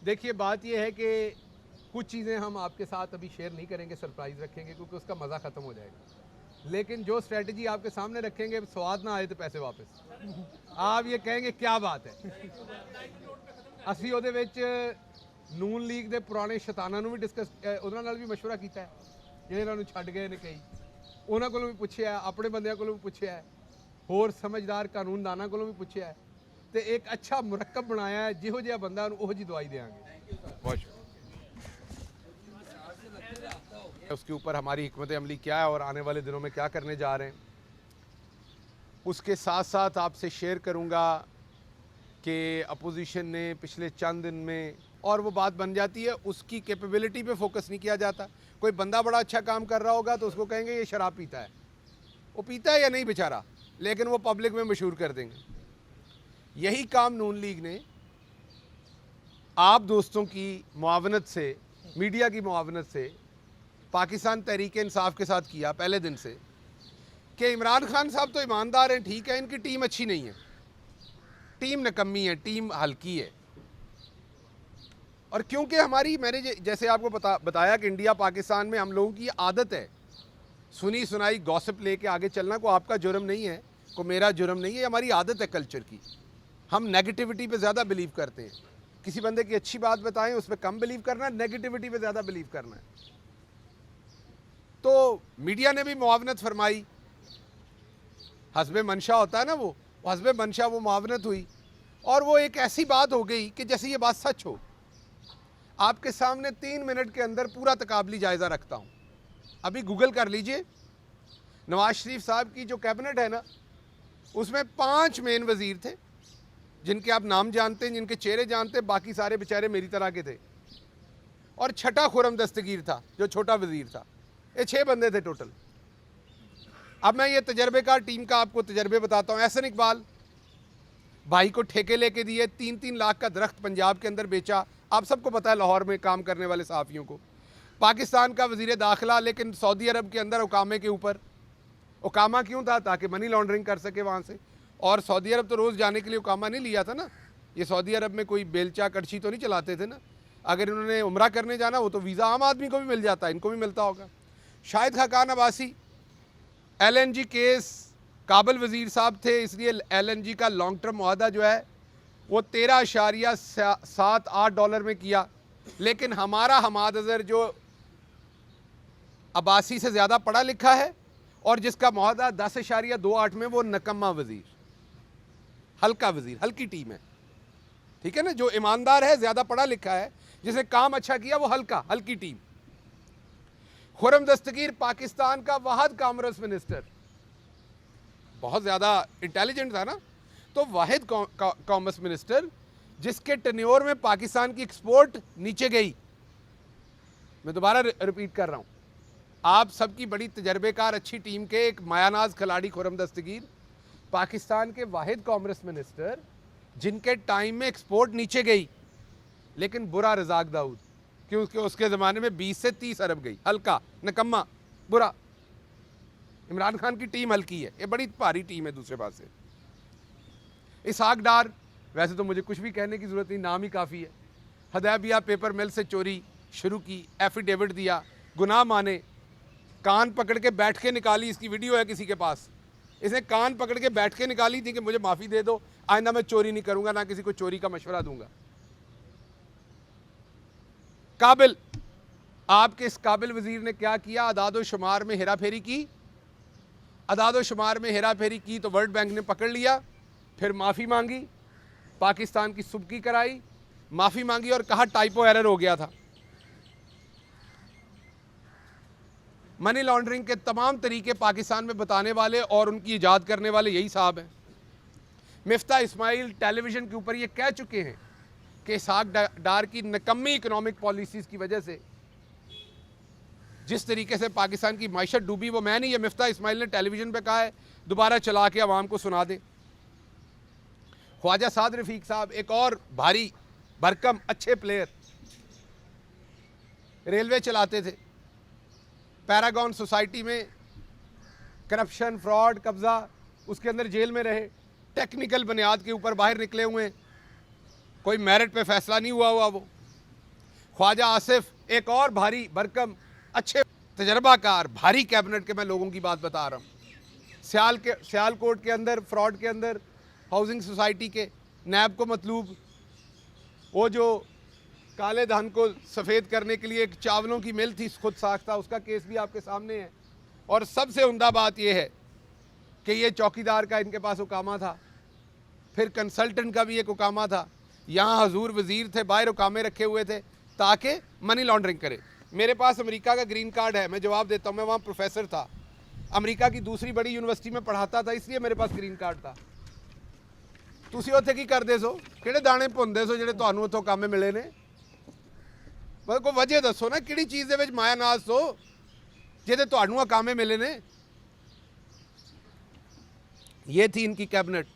देखिए बात यह है कि कुछ चीज़ें हम आपके साथ अभी शेयर नहीं करेंगे, सरप्राइज़ रखेंगे, क्योंकि उसका मज़ा ख़त्म हो जाएगा। लेकिन जो स्ट्रेटजी आपके सामने रखेंगे, स्वाद ना आए तो पैसे वापस। आप ये कहेंगे क्या बात है। ਅਸੀਂ ਉਹਦੇ ਵਿੱਚ ਨੂਨ ਲੀਗ ਦੇ ਪੁਰਾਣੇ ਸ਼ੈਤਾਨਾਂ ਨੂੰ ਵੀ ਡਿਸਕਸ, ਉਹਨਾਂ ਨਾਲ ਵੀ ਮਸ਼ਵਰਾ ਕੀਤਾ ਹੈ, ਜਿਹੜੇ ਇਹਨਾਂ ਨੂੰ ਛੱਡ ਗਏ ਨੇ ਕਈ, ਉਹਨਾਂ ਕੋਲੋਂ ਵੀ ਪੁੱਛਿਆ, ਆਪਣੇ ਬੰਦਿਆਂ ਕੋਲੋਂ ਵੀ ਪੁੱਛਿਆ, ਹੋਰ ਸਮਝਦਾਰ ਕਾਨੂੰਨਦਾਨਾਂ ਕੋਲੋਂ ਵੀ ਪੁੱਛਿਆ ਤੇ ਇੱਕ ਅੱਛਾ ਮੁਰੱਕਬ ਬਣਾਇਆ ਹੈ, ਜਿਹੋ ਜਿਹਾ ਬੰਦਾ ਉਹਨੂੰ ਉਹੋ ਜਿਹੀ ਦਵਾਈ ਦੇਵਾਂਗੇ। बहुत शुक्रिया। उसके ऊपर हमारी हिकमत अमली क्या है और आने वाले दिनों में क्या करने जा रहे हैं, उसके साथ साथ आपसे शेयर करूंगा कि अपोजिशन ने पिछले चंद दिन में, और वो बात बन जाती है, उसकी कैपेबिलिटी पे फोकस नहीं किया जाता। कोई बंदा बड़ा अच्छा काम कर रहा होगा तो उसको कहेंगे ये शराब पीता है, वो पीता है या नहीं बेचारा, लेकिन वो पब्लिक में मशहूर कर देंगे। यही काम नून लीग ने आप दोस्तों की मुआवनत से, मीडिया की मुआवनत से, पाकिस्तान तहरीक इंसाफ के साथ किया पहले दिन से, कि इमरान खान साहब तो ईमानदार हैं, ठीक है, इनकी टीम अच्छी नहीं है, टीम नकम्मी है, टीम हल्की है। और क्योंकि हमारी, मैंने जैसे आपको बताया कि इंडिया पाकिस्तान में हम लोगों की आदत है सुनी सुनाई गॉसिप लेके आगे चलना। को आपका जुर्म नहीं है, को मेरा जुर्म नहीं है, हमारी आदत है कल्चर की। हम नेगेटिविटी पे ज़्यादा बिलीव करते हैं। किसी बंदे की अच्छी बात बताएं उस पर कम बिलीव करना है, नेगेटिविटी पे ज़्यादा बिलीव करना है। तो मीडिया ने भी मुआवनत फरमाई, हस्बे मंशा होता है ना, वो हस्बे मंशा वो मुआवनत हुई, और वो एक ऐसी बात हो गई कि जैसे ये बात सच हो। आपके सामने 3 मिनट के अंदर पूरा तकाबली जायज़ा रखता हूँ। अभी गूगल कर लीजिए, नवाज शरीफ साहब की जो कैबिनेट है ना, उसमें 5 मेन वज़ीर थे जिनके आप नाम जानते हैं, जिनके चेहरे जानते हैं, बाकी सारे बेचारे मेरी तरह के थे, और छठा खुरम दस्तगीर था जो छोटा वज़ीर था। ये 6 बंदे थे टोटल। अब मैं ये तजर्बेकार टीम का आपको तजर्बे बताता हूँ। एहसन इकबाल भाई को ठेके लेके दिए, 3-3 लाख का दरख्त पंजाब के अंदर बेचा। आप सबको पता है लाहौर में काम करने वाले सहाफ़ियों को। पाकिस्तान का वज़ीर दाखिला, लेकिन सऊदी अरब के अंदर उकामे के ऊपर। उकामा क्यों था? ताकि मनी लॉन्ड्रिंग कर सके वहाँ से। और सऊदी अरब तो रोज़ जाने के लिए उकामा नहीं लिया था ना, ये सऊदी अरब में कोई बेलचा कड़छी तो नहीं चलाते थे ना। अगर इन्होंने उम्रा करने जाना हो तो वीज़ा आम आदमी को भी मिल जाता है, इनको भी मिलता होगा। शाहिद खाकान अब्बासी, LNG केस, काबल वज़ीर साहब थे, इसलिए LNG का लॉन्ग टर्म मुआहदा जो है वो 13.78 डॉलर में किया। लेकिन हमारा हमाद अज़हर जो अब्बासी से ज़्यादा पढ़ा लिखा है और जिसका मुआहदा 10.28 में, वो नकम्मा वज़ीर, हल्का वज़ीर, हल्की टीम है, ठीक है ना। जो ईमानदार है, ज़्यादा पढ़ा लिखा है, जिसने काम अच्छा किया, वो हल्की टीम। खुरम दस्तगीर पाकिस्तान का वाहिद कॉमर्स मिनिस्टर, बहुत ज़्यादा इंटेलिजेंट था ना, तो वाहिद कॉमर्स मिनिस्टर जिसके टेन्योर में पाकिस्तान की एक्सपोर्ट नीचे गई। मैं दोबारा रिपीट कर रहा हूँ, आप सबकी बड़ी तजर्बेकार अच्छी टीम के एक मायानाज खिलाड़ी खुरम दस्तगीर, पाकिस्तान के वाहिद कॉमर्स मिनिस्टर जिनके टाइम में एक्सपोर्ट नीचे गई। लेकिन बुरा रज़ाक दाऊद, क्योंकि उसके ज़माने में 20 से 30 अरब गई। हल्का, नकम्मा, बुरा। इमरान खान की टीम हल्की है, ये बड़ी भारी टीम है। दूसरे पास से इसहाक डार वैसे तो मुझे कुछ भी कहने की ज़रूरत नहीं, नाम ही काफ़ी है। हदैबिया पेपर मिल से चोरी शुरू की, एफिडेविट दिया, गुनाह माने, कान पकड़ के बैठ के निकाली, इसकी वीडियो है किसी के पास, इसने कान पकड़ के बैठ के निकाली थी कि मुझे माफ़ी दे दो, आइंदा मैं चोरी नहीं करूँगा, ना किसी को चोरी का मशवरा दूंगा। काबिल, आपके इस काबिल वज़ीर ने क्या किया, अदाद शुमार में हेरा फेरी की, अदाद शुमार में हेरा फेरी की तो वर्ल्ड बैंक ने पकड़ लिया, फिर माफ़ी मांगी, पाकिस्तान की सुबकी कराई, माफ़ी मांगी और कहा टाइपो एरर हो गया था। मनी लॉन्ड्रिंग के तमाम तरीके पाकिस्तान में बताने वाले और उनकी ईजाद करने वाले यही साहब हैं। मिफ्ता इस्माइल टेलीविज़न के ऊपर ये कह चुके हैं कि इसहाक डार की नकम्मी इकोनॉमिक पॉलिसीज़ की वजह से जिस तरीके से पाकिस्तान की माइशत डूबी, वो मैं नहीं, ये मिफ्ता इस्माइल ने टेलीविज़न पे कहा है, दोबारा चला के आवाम को सुना दें। ख्वाजा साद रफ़ीक साहब, एक और भारी भरकम अच्छे प्लेयर, रेलवे चलाते थे, पैरागॉन सोसाइटी में करप्शन, फ्रॉड, कब्ज़ा, उसके अंदर जेल में रहे, टेक्निकल बुनियाद के ऊपर बाहर निकले हुए, कोई मेरिट पे फैसला नहीं हुआ वो। ख्वाजा आसिफ, एक और भारी भरकम अच्छे तजर्बाकार भारी कैबिनेट के मैं लोगों की बात बता रहा हूँ। सियालकोट के अंदर फ्रॉड के अंदर हाउसिंग सोसाइटी के नैब को मतलूब, वो जो काले धान को सफ़ेद करने के लिए एक चावलों की मिल थी खुद साख्ता, उसका केस भी आपके सामने है। और सबसे उम्दा बात यह है कि ये चौकीदार का इनके पास हुकामा था, फिर कंसल्टेंट का भी एक हुकामा था, यहाँ हजूर वज़ीर थे, बाहर हुकामे रखे हुए थे ताकि मनी लॉन्ड्रिंग करे। मेरे पास अमेरिका का ग्रीन कार्ड है, मैं जवाब देता हूँ, मैं वहाँ प्रोफेसर था, अमेरिका की दूसरी बड़ी यूनिवर्सिटी में पढ़ाता था, इसलिए मेरे पास ग्रीन कार्ड था। तुसी उत्थे की करदे सो, किहड़े दाने भुनदे सो जिहड़े तुहानूं उत्थों काम मिले ने? मतलब कोई वजह दसो ना, किहड़ी चीज़ दे विच माया नाज सो जिहदे तुहानूं कामे मिले ने? ये थी इनकी कैबिनेट।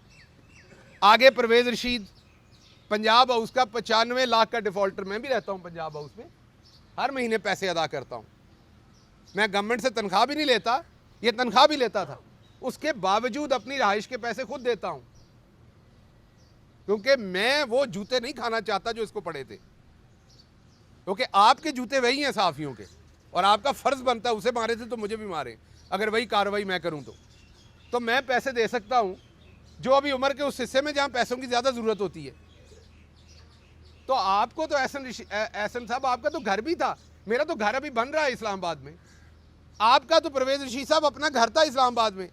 आगे परवेज रशीद, पंजाब हाउस का 95 लाख का डिफॉल्टर, मैं भी रहता हूँ पंजाब हाउस में, हर महीने पैसे अदा करता हूँ, मैं गवर्नमेंट से तनख्वाह भी नहीं लेता, ये तनख्वाह भी लेता था, उसके बावजूद अपनी रहाइश के पैसे खुद देता हूँ, क्योंकि मैं वो जूते नहीं खाना चाहता जो इसको पड़े थे, क्योंकि आपके जूते वही हैं सहाफ़ियों के, और आपका फ़र्ज़ बनता है, उसे मारे थे तो मुझे भी मारे, अगर वही कार्रवाई मैं करूँ तो मैं पैसे दे सकता हूँ जो अभी उम्र के उस हिस्से में जहाँ पैसों की ज़्यादा ज़रूरत होती है। तो आपको तो एहसन साहब, आपका तो घर भी था, मेरा तो घर अभी बन रहा है इस्लामाबाद में, आपका तो परवेज रशीद साहब अपना घर था इस्लामाबाद में,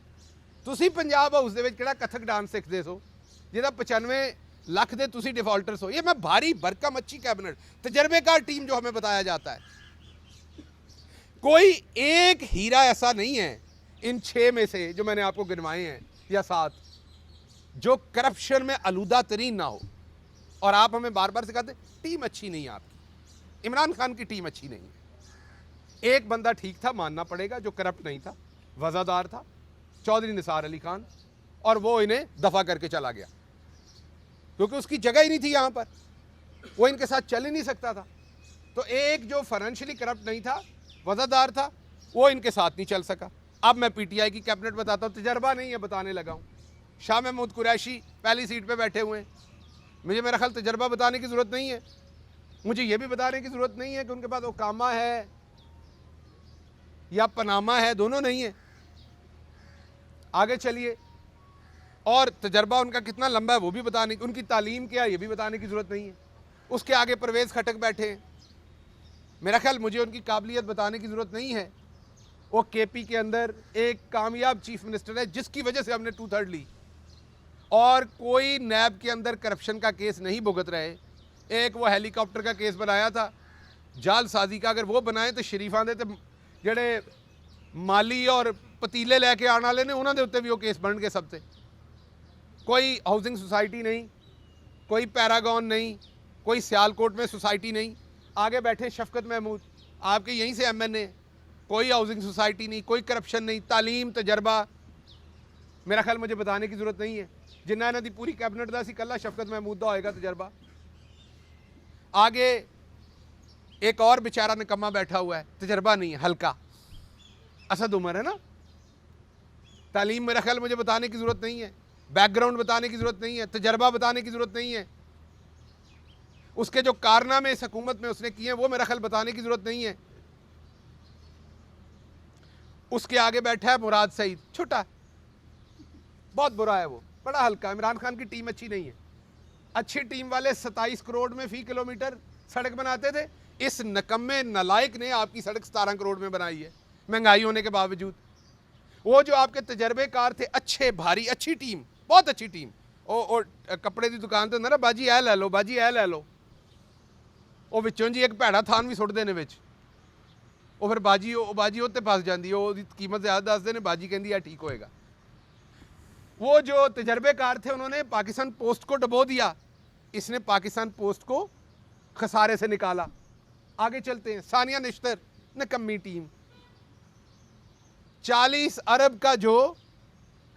तुसी पंजाब हाउस दे विच किहड़ा कथक डांस सीखदे सो जिहदा 95 लाख दे तुसी डिफॉल्टर सो। ये मैं भारी भरकम अच्छी कैबिनेट, तजर्बेकार टीम जो हमें बताया जाता है, कोई एक हीरा ऐसा नहीं है इन 6 में से जो मैंने आपको गिनवाए हैं या 7 जो करप्शन में आलूदा तरीन ना हो। और आप हमें बार बार सिखाते टीम अच्छी नहीं है आपकी, इमरान खान की टीम अच्छी नहीं है। एक बंदा ठीक था, मानना पड़ेगा, जो करप्ट नहीं था, वज़ादार था, चौधरी निसार अली खान, और वो इन्हें दफा करके चला गया क्योंकि उसकी जगह ही नहीं थी यहाँ पर, वो इनके साथ चल ही नहीं सकता था। तो एक जो फाइनेंशियली करप्ट नहीं था, वज़ादार था, वो इनके साथ नहीं चल सका। अब मैं पीटीआई की कैबिनेट बताता हूँ, तजर्बा नहीं है, बताने लगा हूँ। शाह महमूद कुरैशी पहली सीट पे बैठे हुए हैं, मुझे मेरा ख्याल तजर्बा बताने की ज़रूरत नहीं है, मुझे ये भी बताने की ज़रूरत नहीं है कि उनके पास ओकामा है या पनामा है, दोनों नहीं है। आगे चलिए, और तजर्बा उनका कितना लंबा है वो भी बताने, उनकी तालीम क्या है ये भी बताने की ज़रूरत नहीं है। उसके आगे परवेज़ खटक बैठे हैं, मेरा ख्याल मुझे उनकी काबिलियत बताने की ज़रूरत नहीं है। वो केपी के अंदर एक कामयाब चीफ मिनिस्टर है जिसकी वजह से हमने 2/3 ली, और कोई नैब के अंदर करप्शन का केस नहीं भुगत रहे। एक वो हेलीकॉप्टर का केस बनाया था जालसाजी का, अगर वो बनाए तो शरीफा दे तो जेड़े माली और पतीले लैके आने वाले ने उन्होंने उत्ते भी वो केस बन गए सब ते। कोई हाउसिंग सोसाइटी नहीं, कोई पैरागॉन नहीं, कोई सियालकोट में सोसाइटी नहीं। आगे बैठे शफकत महमूद, आपके यहीं से MNA, कोई हाउसिंग सोसाइटी नहीं, कोई करप्शन नहीं, तालीम, तजर्बा, मेरा ख्याल मुझे बताने की ज़रूरत नहीं है। जिन्ना इन्हां दी पूरी कैबिनेट दा सी कल्ला शफकत महमूद दा होएगा तजर्बा। आगे एक और बेचारा निकम्मा बैठा हुआ है, तजर्बा नहीं है, हल्का असद उमर है ना। तालीम मेरा ख्याल मुझे बताने की ज़रूरत नहीं है। बैकग्राउंड बताने की ज़रूरत नहीं है, तजर्बा बताने की ज़रूरत नहीं है, उसके जो कारनामे इस हुकूमत में उसने किए हैं वो मेरा ख्याल बताने की ज़रूरत नहीं है। उसके आगे बैठा है मुराद सईद, छोटा, बहुत बुरा है वो, बड़ा हल्का। इमरान खान की टीम अच्छी नहीं है। अच्छी टीम वाले 27 करोड़ में फी किलोमीटर सड़क बनाते थे, इस नकम्मे नलायक ने आपकी सड़क 17 करोड़ में बनाई है, महंगाई होने के बावजूद। वो जो आपके तजर्बेकार थे, अच्छे भारी, अच्छी टीम, बहुत अच्छी टीम, ओ कपड़े की दुकान तो ना बाजी ए लै लो, बाजी ए लै लो, ਉਹ ਵਿੱਚੋਂ ਜੀ ਇੱਕ ਭੈੜਾ ਥਾਨ ਵੀ ਸੁੱਟਦੇ ਨੇ ਵਿੱਚ, ਉਹ ਫਿਰ ਬਾਜੀ ਉੱਤੇ ਫਸ ਜਾਂਦੀ, ਉਹਦੀ ਕੀਮਤ ਜ਼ਿਆਦਾ ਦੱਸਦੇ ਨੇ, ਬਾਜੀ ਕਹਿੰਦੀ ਆ ठीक होएगा। वो जो तजर्बेकार थे उन्होंने पाकिस्तान पोस्ट को डबो दिया, इसने पाकिस्तान पोस्ट को खसारे से निकाला। आगे चलते हैं, सानिया निश्तर, निकम्मी टीम। 40 अरब का जो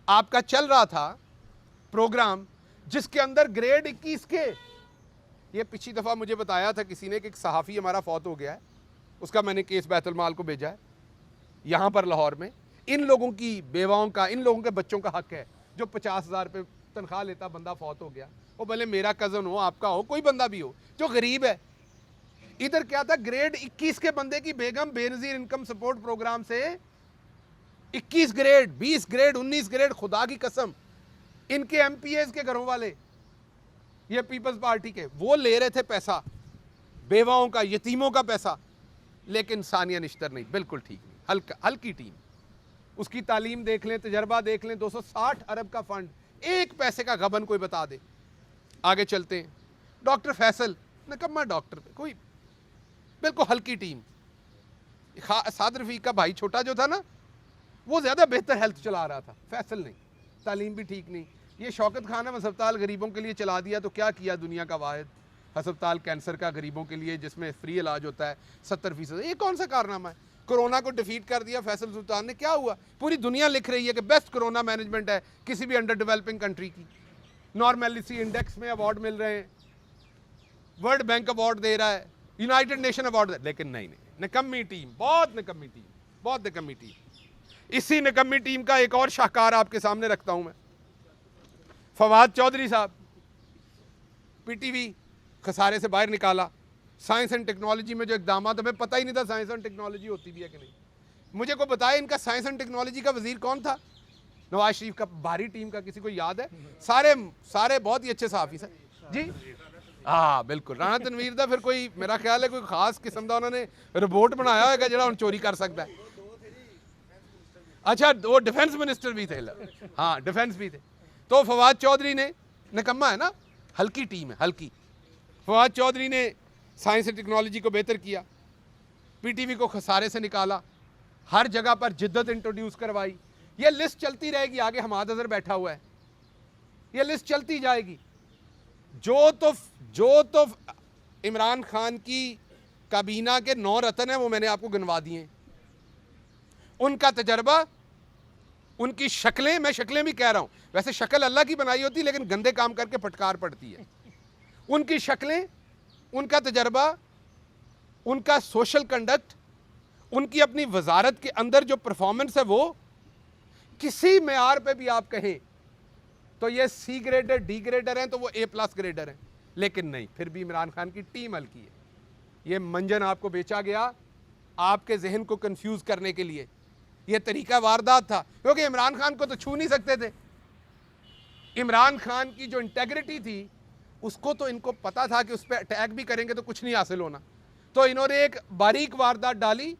आपका चल रहा था प्रोग्राम, जिसके अंदर ग्रेड 21 के, ये पिछली दफ़ा मुझे बताया था किसी ने कि एक सहाफ़ी हमारा फौत हो गया है, उसका मैंने केस बैतुल माल को भेजा है यहाँ पर लाहौर में। इन लोगों की बेवाओं का, इन लोगों के बच्चों का हक है। जो 50,000 रुपये तनख्वाह लेता बंदा फौत हो गया, वो भले मेरा कज़न हो, आपका हो, कोई बंदा भी हो जो गरीब है। इधर क्या था, ग्रेड 21 के बंदे की बेगम बेनज़ीर इनकम सपोर्ट प्रोग्राम से 21 ग्रेड, 20 ग्रेड, 19 ग्रेड, खुदा की कसम, इनके MPAs के घरों वाले, ये पीपल्स पार्टी के, वो ले रहे थे पैसा, बेवाओं का, यतीमों का पैसा। लेकिन सानिया निश्तर नहीं, बिल्कुल ठीक नहीं, हल्की टीम। उसकी तालीम देख लें, तजर्बा देख लें, 260 अरब का फंड, एक पैसे का गबन कोई बता दे। आगे चलते हैं, डॉक्टर फैसल, निकम्मा डॉक्टर, कोई बिल्कुल हल्की टीम। साद रफीक का भाई छोटा जो था ना, वो ज़्यादा बेहतर हेल्थ चला रहा था, फैसल नहीं, तालीम भी ठीक नहीं। ये शौकत खान है, हस्पताल गरीबों के लिए चला दिया, तो क्या किया दुनिया का वाहिद हस्पताल कैंसर का गरीबों के लिए, जिसमें फ्री इलाज होता है 70%। ये कौन सा कारनामा है? कोरोना को डिफीट कर दिया फैसल सुल्तान ने, क्या हुआ? पूरी दुनिया लिख रही है कि बेस्ट कोरोना मैनेजमेंट है किसी भी अंडर डेवलपिंग कंट्री की। नॉर्मेलिटी इंडेक्स में अवार्ड मिल रहे हैं, वर्ल्ड बैंक अवार्ड दे रहा है, यूनाइटेड नेशन अवार्ड, लेकिन नहीं, निकम्मी टीम, बहुत निकम्मी टीम, बहुत निकम्मी टीम। इसी निकम्मी टीम का एक और शाहकार आपके सामने रखता हूं मैं, फवाद चौधरी साहब, PTV खसारे से बाहर निकाला। साइंस एंड टेक्नोलॉजी में जो इकदाम, हमें पता ही नहीं था साइंस एंड टेक्नोलॉजी होती भी है कि नहीं। मुझे को बताया इनका साइंस एंड टेक्नोलॉजी का वजीर कौन था? नवाज शरीफ का, भारी टीम का, किसी को याद है? सारे बहुत ही अच्छे सहाफ़ी सर जी, हाँ बिल्कुल। राणा तनवीर दा फिर कोई, मेरा ख्याल है कोई खास किस्म का उन्होंने रिपोर्ट बनाया होगा जो चोरी कर सकता है। अच्छा, वो डिफेंस मिनिस्टर भी थे, हाँ डिफेंस भी थे। तो फवाद चौधरी ने, निकम्मा है ना, हल्की टीम है, हल्की। फवाद चौधरी ने साइंस एंड टेक्नोलॉजी को बेहतर किया, PTV को खसारे से निकाला, हर जगह पर जिद्दत इंट्रोड्यूस करवाई। ये लिस्ट चलती रहेगी, आगे हमाद अजहर बैठा हुआ है, ये लिस्ट चलती जाएगी। जो तो इमरान खान की काबीना के 9 रतन हैं, वो मैंने आपको गिनवा दिए। उनका तजर्बा, उनकी शक्लें, मैं शक्लें भी कह रहा हूँ, वैसे शक्ल अल्लाह की बनाई होती, लेकिन गंदे काम करके फटकार पड़ती है। उनकी शक्लें, उनका तजर्बा, उनका सोशल कंडक्ट, उनकी अपनी वजारत के अंदर जो परफॉर्मेंस है, वो किसी मेयार पे भी आप कहें तो ये C ग्रेडर, D ग्रेडर हैं, तो वो A+ ग्रेडर हैं। लेकिन नहीं, फिर भी इमरान खान की टीम हल्की है। ये मंजन आपको बेचा गया आपके जहन को कंफ्यूज करने के लिए, ये तरीका वारदात था, क्योंकि इमरान खान को तो छू नहीं सकते थे। इमरान खान की जो इंटेग्रिटी थी, उसको तो इनको पता था कि उस पर अटैक भी करेंगे तो कुछ नहीं हासिल होना। तो इन्होंने एक बारीक वारदात डाली,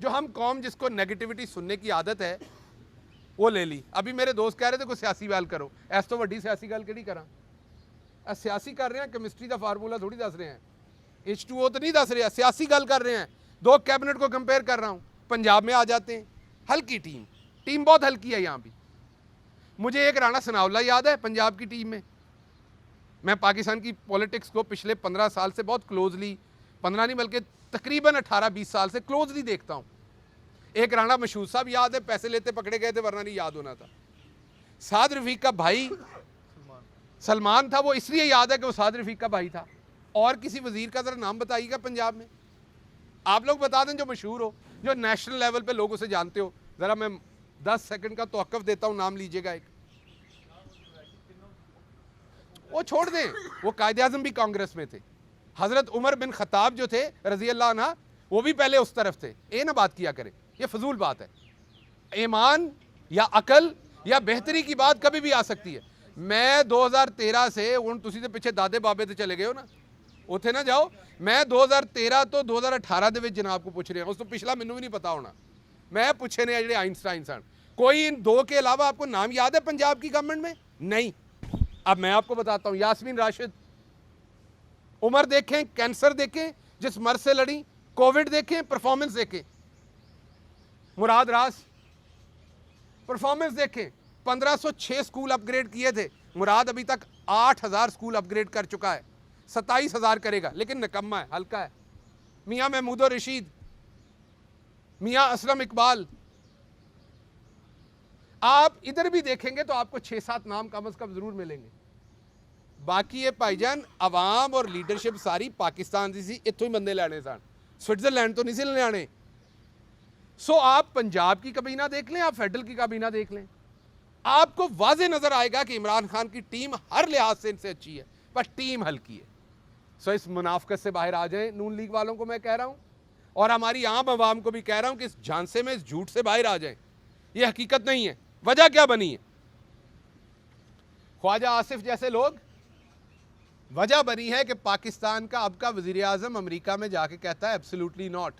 जो हम कौम जिसको नेगेटिविटी सुनने की आदत है, वो ले ली। अभी मेरे दोस्त कह रहे थे कोई सियासी गल करो, ऐस तो वड्डी सियासी गल केड़ी करा? सियासी कर रहे हैं, केमिस्ट्री का फार्मूला थोड़ी दस रहे हैं, H2O तो नहीं दस रहे, सियासी गल कर रहे हैं। 2 कैबिनेट को कंपेयर कर रहा हूँ। पंजाब में आ जाते हैं, हल्की टीम बहुत हल्की है यहाँ भी। मुझे एक राणा सनाउल्ला याद है पंजाब की टीम में। मैं पाकिस्तान की पॉलिटिक्स को पिछले 15 साल से बहुत क्लोजली, 15 नहीं बल्कि तकरीबन 18-20 साल से क्लोजली देखता हूँ। एक राणा मशहूद साहब याद है, पैसे लेते पकड़े गए थे, वरना नहीं याद होना था। साद रफीक का भाई सलमान था, वो इसलिए याद है कि वो साद रफीक का भाई था। और किसी वजीर का ज़रा नाम बताइएगा पंजाब में, आप लोग बता दें जो मशहूर हो, जो नेशनल लेवल पे लोग उसे जानते हो। ज़रा मैं 10 सेकंड का तवक्कुफ देता हूँ, नाम लीजिएगा एक। वो छोड़ दें, वो कायदे आज़म भी कांग्रेस में थे, हज़रत उमर बिन खत्ताब जो थे रज़ी अल्लाह अन्हा वो भी पहले उस तरफ थे। ये ना बात किया करें, ये फजूल बात है। ईमान या अकल या बेहतरी की बात कभी भी आ सकती है। मैं 2013 से हूँ, तुसी तो पिछे दादे बाबे तो चले गए हो ना, उत्थे ना जाओ। मैं 2013 तो 2018 ਦੇ ਵਿੱਚ जनाब को पूछ रहा हूँ, उस तो पिछला मैनू भी नहीं पता होना। मैं पूछे ने ਜਿਹੜੇ आइंस्टाइन सन, कोई इन दो के अलावा आपको नाम याद है पंजाब की गवर्नमेंट में? नहीं। अब मैं आपको बताता हूँ, यास्मीन राशिद, उम्र देखें, कैंसर देखें जिस मर्ज से लड़ी, कोविड देखें, परफॉर्मेंस देखें, मुराद रास परफॉर्मेंस देखें, 1506 स्कूल अपग्रेड किए थे, मुराद अभी तक 8000 स्कूल अपग्रेड कर चुका है, 27000 करेगा, लेकिन निकम्मा है, हल्का है। मियाँ महमूद रशीद, मियाँ असलम इकबाल, आप इधर भी देखेंगे तो आपको 6-7 नाम कम अज कम जरूर मिलेंगे। बाकी ये भाईजान अवाम और लीडरशिप सारी पाकिस्तान की सी, इत्थों ही बंदे लैने सन, स्विट्जरलैंड तो नहीं से लैने। सो आप पंजाब की काबीना देख लें, आप फेडरल की काबीना देख लें, आपको वाजे नजर आएगा कि इमरान खान की टीम हर लिहाज से इनसे अच्छी है, पर टीम हल्की है। सो इस मुनाफकत से बाहर आ जाएं, नून लीग वालों को मैं कह रहा हूं, और हमारी आम आवाम को भी कह रहा हूं कि इस झांसे में, इस झूठ से बाहर आ जाएं। ये हकीकत नहीं है। वजह क्या बनी है? ख्वाजा आसिफ जैसे लोग, वजह बनी है कि पाकिस्तान का अब का वजीर आजम अमरीका में जाके कहता है एब्सोल्युटली नॉट,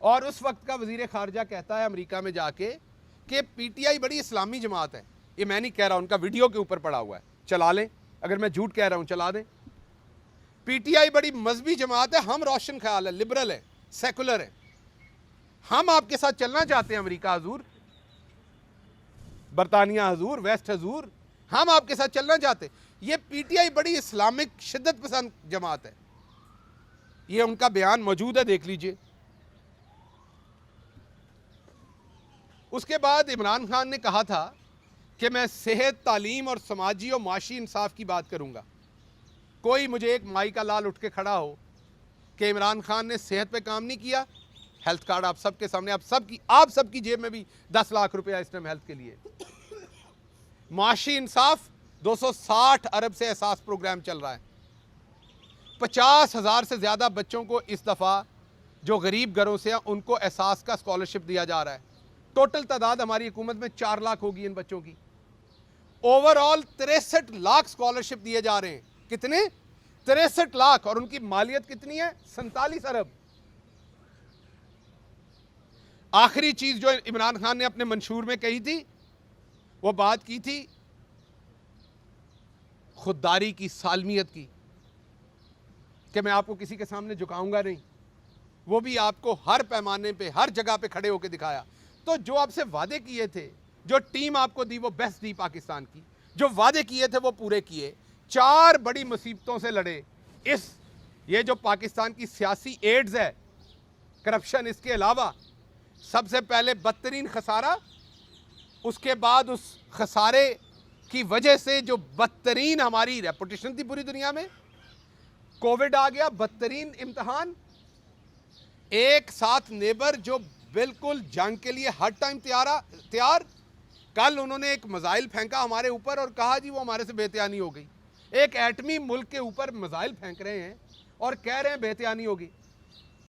और उस वक्त का वजीर खारजा कहता है अमरीका में जाके कि पीटीआई बड़ी इस्लामी जमात है। ये मैं नहीं कह रहा, उनका वीडियो के ऊपर पड़ा हुआ है, चला लें, अगर मैं झूठ कह रहा हूं चला दें। पीटीआई बड़ी मजहबी जमात है, हम रोशन ख्याल है, लिबरल है, सेकुलर है, हम आपके साथ चलना चाहते हैं अमरीका हजूर, बरतानिया हजूर, वेस्ट हजूर, हम आपके साथ चलना चाहते। ये पीटीआई बड़ी इस्लामिक शिद्दत पसंद जमात है, ये उनका बयान मौजूद है, देख लीजिए। उसके बाद इमरान खान ने कहा था कि मैं सेहत, तालीम और समाजी और माशी इंसाफ की बात करूंगा। कोई मुझे एक माई का लाल उठ के खड़ा हो कि इमरान खान ने सेहत पे काम नहीं किया। हेल्थ कार्ड आप सबके सामने, आप सबकी जेब में भी 10 लाख रुपया इस टाइम हेल्थ के लिए। माशी इंसाफ, 260 अरब से एहसास प्रोग्राम चल रहा है, 50,000 से ज़्यादा बच्चों को इस दफ़ा जो गरीब घरों से हैं उनको एहसास का स्कॉलरशिप दिया जा रहा है। टोटल तादाद हमारी हुकूमत में 4 लाख होगी इन बच्चों की। ओवरऑल 63 लाख स्कॉलरशिप दिए जा रहे हैं। कितने? 63 लाख, और उनकी मालियत कितनी है? 47 अरब। आखिरी चीज जो इमरान खान ने अपने मंशूर में कही थी, वो बात की थी खुददारी की, सालमियत की, कि मैं आपको किसी के सामने झुकाऊंगा नहीं। वो भी आपको हर पैमाने पे, हर जगह पे खड़े होकर दिखाया। तो जो आपसे वादे किए थे, जो टीम आपको दी, वो बेस्ट दी पाकिस्तान की, जो वादे किए थे वो पूरे किए। 4 बड़ी मुसीबतों से लड़े। ये जो पाकिस्तान की सियासी एड्स है, करप्शन, इसके अलावा सबसे पहले बदतरीन खसारा, उसके बाद उस खसारे की वजह से जो बदतरीन हमारी रेपुटेशन थी पूरी दुनिया में, कोविड आ गया, बदतरीन इम्तिहान, एक साथ नेबर जो बिल्कुल जंग के लिए हर टाइम तैयार। कल उन्होंने एक मिसाइल फेंका हमारे ऊपर और कहा जी वो हमारे से बेतयानी हो गई। एक एटमी मुल्क के ऊपर मिसाइल फेंक रहे हैं और कह रहे हैं बेतयानी होगी।